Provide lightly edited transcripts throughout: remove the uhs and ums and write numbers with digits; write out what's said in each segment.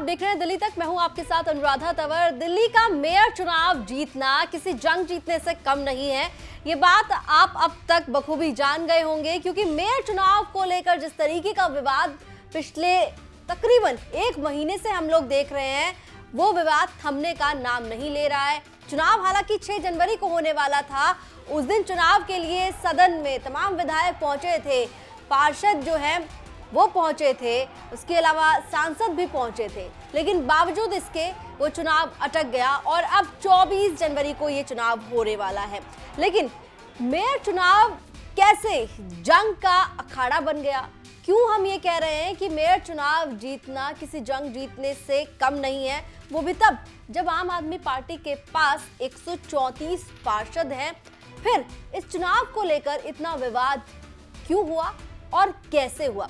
देख रहे हैं दिल्ली तक। मैं हूं आपके साथ अनुराधा तंवर। दिल्ली का मेयर चुनाव जीतना किसी जंग जीतने से कम नहीं है, ये बात आप अब तक बखूबी जान गए होंगे, क्योंकि मेयर चुनाव को लेकर जिस तरीके का विवाद पिछले तकरीबन 1 महीने से हम लोग देख रहे हैं, वो विवाद थमने का नाम नहीं ले रहा है। चुनाव हालांकि 6 जनवरी को होने वाला था। उस दिन चुनाव के लिए सदन में तमाम विधायक पहुंचे थे, पार्षद जो है वो पहुंचे थे, उसके अलावा सांसद भी पहुंचे थे, लेकिन बावजूद इसके वो चुनाव अटक गया और अब 24 जनवरी को ये चुनाव होने वाला है। लेकिन मेयर चुनाव कैसे जंग का अखाड़ा बन गया? क्यों हम ये कह रहे हैं कि मेयर चुनाव जीतना किसी जंग जीतने से कम नहीं है, वो भी तब जब आम आदमी पार्टी के पास 134 पार्षद हैं। फिर इस चुनाव को लेकर इतना विवाद क्यों हुआ और कैसे हुआ?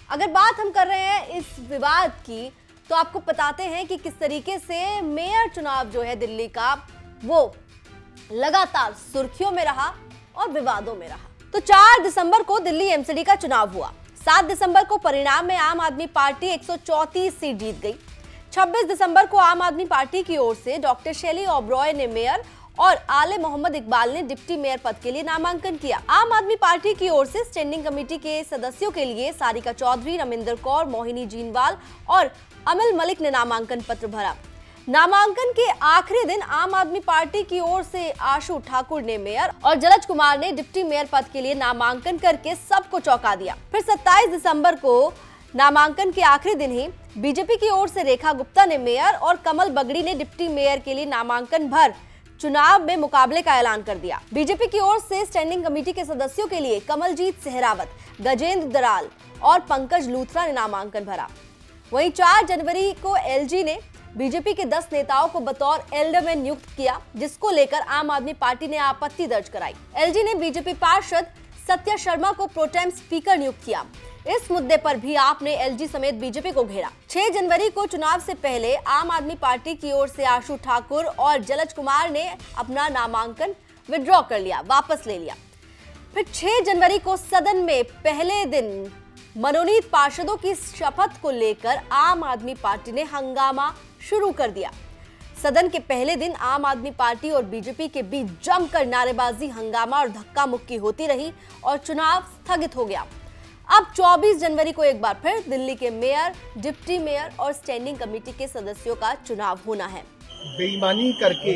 अगर बात हम कर रहे हैं इस विवाद की, तो आपको बताते हैं कि किस तरीके से मेयर चुनाव जो है दिल्ली का, वो लगातार सुर्खियों में रहा और विवादों में रहा। तो 4 दिसंबर को दिल्ली एमसीडी का चुनाव हुआ। 7 दिसंबर को परिणाम में आम आदमी पार्टी 134 सीट जीत गई। 26 दिसंबर को आम आदमी पार्टी की ओर से डॉक्टर शैली ओबरॉय ने मेयर और आले मोहम्मद इकबाल ने डिप्टी मेयर पद के लिए नामांकन किया। आम आदमी पार्टी की ओर से स्टैंडिंग कमेटी के सदस्यों के लिए सारिका चौधरी, रमिंदर कौर, मोहिनी जीनवाल और अमिल मलिक ने नामांकन पत्र भरा। नामांकन के आखिरी दिन आम आदमी पार्टी की ओर से आशु ठाकुर ने मेयर और जलज कुमार ने डिप्टी मेयर पद के लिए नामांकन करके सबको चौंका दिया। फिर 27 दिसंबर को नामांकन के आखिरी दिन ही बीजेपी की ओर से रेखा गुप्ता ने मेयर और कमल बगड़ी ने डिप्टी मेयर के लिए नामांकन भर चुनाव में मुकाबले का ऐलान कर दिया। बीजेपी की ओर से स्टैंडिंग कमेटी के सदस्यों के लिए कमलजीत सहरावत, गजेंद्र दराल और पंकज लूथरा ने नामांकन भरा। वहीं 4 जनवरी को एलजी ने बीजेपी के 10 नेताओं को बतौर एल्डरमैन नियुक्त किया, जिसको लेकर आम आदमी पार्टी ने आपत्ति दर्ज कराई। एलजी ने बीजेपी पार्षद सत्या शर्मा को प्रोटेम स्पीकर नियुक्त किया। इस मुद्दे पर भी आपने एलजी समेत बीजेपी को घेरा। 6 जनवरी को चुनाव से पहले आम आदमी पार्टी की ओर से आशु ठाकुर और जलज कुमार ने अपना नामांकन विड्रॉ कर लिया, वापस ले लिया। फिर 6 जनवरी को सदन में पहले दिन मनोनीत पार्षदों की शपथ को लेकर आम आदमी पार्टी ने हंगामा शुरू कर दिया। सदन के पहले दिन आम आदमी पार्टी और बीजेपी के बीच जमकर नारेबाजी, हंगामा और धक्का मुक्की होती रही और चुनाव स्थगित हो गया। अब 24 जनवरी को एक बार फिर दिल्ली के मेयर, डिप्टी मेयर और स्टैंडिंग कमेटी के सदस्यों का चुनाव होना है। बेईमानी करके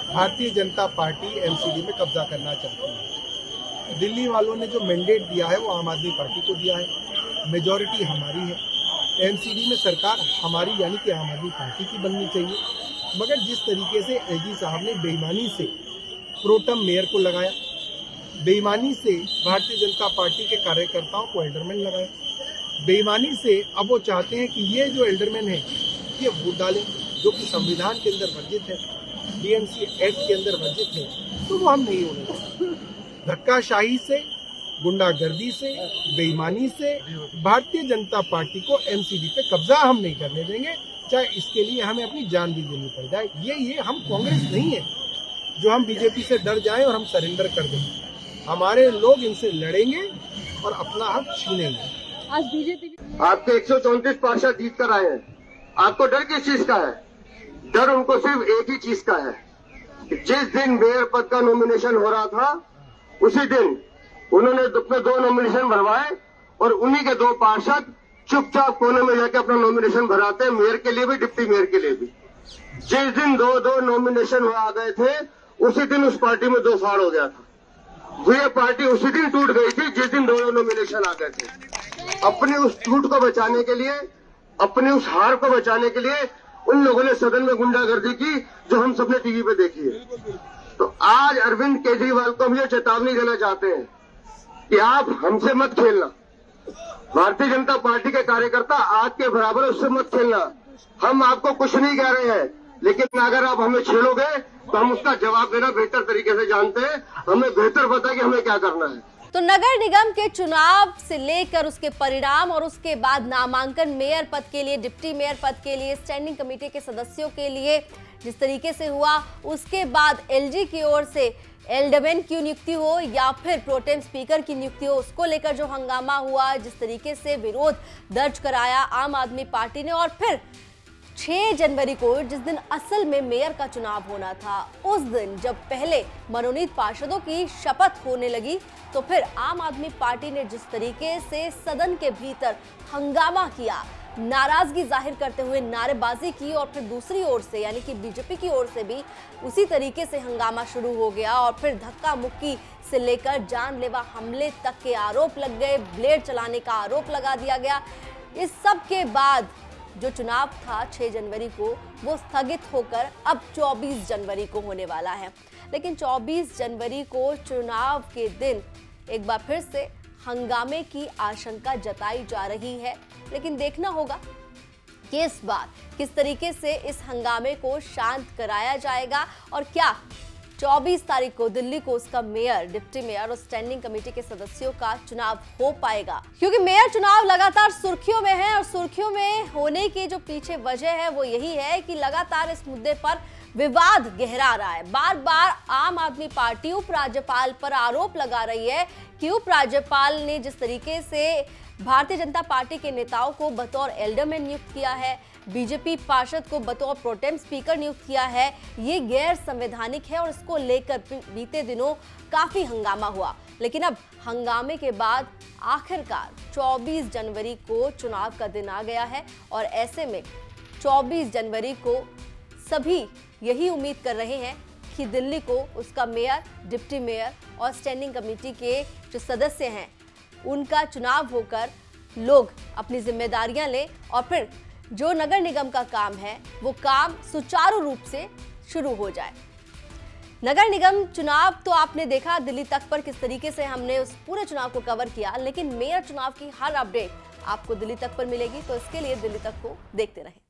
भारतीय जनता पार्टी एमसीडी में कब्जा करना चाहती है। दिल्ली वालों ने जो मैंडेट दिया है वो आम आदमी पार्टी को दिया है, मेजॉरिटी हमारी है। एमसीडी में सरकार हमारी यानी कि आम आदमी पार्टी की बननी चाहिए, मगर जिस तरीके से एलजी साहब ने बेईमानी से प्रोटेम मेयर को लगाया, बेईमानी से भारतीय जनता पार्टी के कार्यकर्ताओं को एल्डरमैन लगाया, बेईमानी से अब वो चाहते हैं कि ये जो एल्डरमैन है ये वोट डालें, जो कि संविधान के अंदर वर्जित है, डीएमसी एक्ट के अंदर वर्जित है, तो वो हम नहीं होने देंगे। धक्काशाही से, गुंडागर्दी से, बेईमानी से भारतीय जनता पार्टी को एमसीडी पे कब्जा हम नहीं करने देंगे, चाहे इसके लिए हमें अपनी जान भी देनी पड़ जाए। ये हम कांग्रेस नहीं है जो हम बीजेपी से डर जाएं और हम सरेंडर कर देंगे। हमारे लोग इनसे लड़ेंगे और अपना हक छीनेंगे। आज बीजेपी आपके 134 पार्षद जीत कर आए हैं, आपको डर किस चीज का है? डर उनको सिर्फ एक ही चीज का है, जिस दिन मेयर पद का नॉमिनेशन हो रहा था उसी दिन उन्होंने अपने 2 नॉमिनेशन भरवाए और उन्हीं के 2 पार्षद चुपचाप कोने में जाके अपना नॉमिनेशन भराते हैं, मेयर के लिए भी डिप्टी मेयर के लिए भी। जिस दिन 2 नॉमिनेशन आ गए थे उसी दिन उस पार्टी में 2 फाड़ हो गया था। ये पार्टी उसी दिन टूट गई थी जिस दिन 2 नॉमिनेशन आ गए थे। अपने उस टूट को बचाने के लिए, अपने उस हार को बचाने के लिए उन लोगों ने सदन में गुंडागर्दी की, जो हम सबने टीवी पे देखी है। तो आज अरविंद केजरीवाल को हम ये चेतावनी देना चाहते हैं कि आप हमसे मत खेलना। भारतीय जनता पार्टी के कार्यकर्ता आग के बराबर, उससे मत खेलना। हम आपको कुछ नहीं कह रहे हैं, लेकिन अगर आप हमें छेड़ोगे तो हम उसका जवाब देना बेहतर तरीके से जानते हैं। हमें बेहतर पता है कि हमें क्या करना है। तो नगर निगम के चुनाव से लेकर उसके परिणाम और उसके बाद नामांकन मेयर पद के लिए, डिप्टी मेयर पद के लिए, स्टैंडिंग कमेटी के सदस्यों के लिए जिस तरीके से हुआ, उसके बाद एलजी की ओर से एल्डरमैन की नियुक्ति हो या फिर प्रोटेम स्पीकर की नियुक्ति हो, उसको लेकर जो हंगामा हुआ, जिस तरीके से विरोध दर्ज कराया आम आदमी पार्टी ने, और फिर 6 जनवरी को जिस दिन असल में मेयर का चुनाव होना था, उस दिन जब पहले मनोनीत पार्षदों की शपथ होने लगी, तो फिर आम आदमी पार्टी ने जिस तरीके से सदन के भीतर हंगामा किया, नाराजगी जाहिर करते हुए नारेबाजी की, और फिर दूसरी ओर से यानी कि बीजेपी की ओर से भी उसी तरीके से हंगामा शुरू हो गया, और फिर धक्का मुक्की से लेकर जानलेवा हमले तक के आरोप लग गए, ब्लेड चलाने का आरोप लगा दिया गया। इस सब के बाद जो चुनाव था 6 जनवरी को, वो स्थगित होकर अब 24 जनवरी को होने वाला है। लेकिन 24 जनवरी को चुनाव के दिन एक बार फिर से हंगामे की आशंका जताई जा रही है, लेकिन देखना होगा कि इस बार किस तरीके से इस हंगामे को शांत कराया जाएगा, और क्या 24 तारीख को दिल्ली को उसका मेयर, डिप्टी मेयर और स्टैंडिंग कमेटी के सदस्यों का चुनाव हो पाएगा। क्योंकि मेयर चुनाव लगातार सुर्खियों में है, और सुर्खियों में होने की जो पीछे वजह है वो यही है कि लगातार इस मुद्दे पर विवाद गहरा रहा है। बार बार आम आदमी पार्टी उपराज्यपाल पर आरोप लगा रही है कि उपराज्यपाल ने जिस तरीके से भारतीय जनता पार्टी के नेताओं को बतौर एल्डरमैन नियुक्त किया है, बीजेपी पार्षद को बतौर प्रोटेम स्पीकर नियुक्त किया है, ये गैर संवैधानिक है, और इसको लेकर बीते दिनों काफी हंगामा हुआ। लेकिन अब हंगामे के बाद आखिरकार 24 जनवरी को चुनाव का दिन आ गया है, और ऐसे में 24 जनवरी को सभी यही उम्मीद कर रहे हैं कि दिल्ली को उसका मेयर, डिप्टी मेयर और स्टैंडिंग कमेटी के जो सदस्य हैं उनका चुनाव होकर लोग अपनी जिम्मेदारियां लें, और फिर जो नगर निगम का काम है वो काम सुचारू रूप से शुरू हो जाए। नगर निगम चुनाव तो आपने देखा दिल्ली तक पर किस तरीके से हमने उस पूरे चुनाव को कवर किया, लेकिन मेयर चुनाव की हर अपडेट आपको दिल्ली तक पर मिलेगी, तो इसके लिए दिल्ली तक को देखते रहें।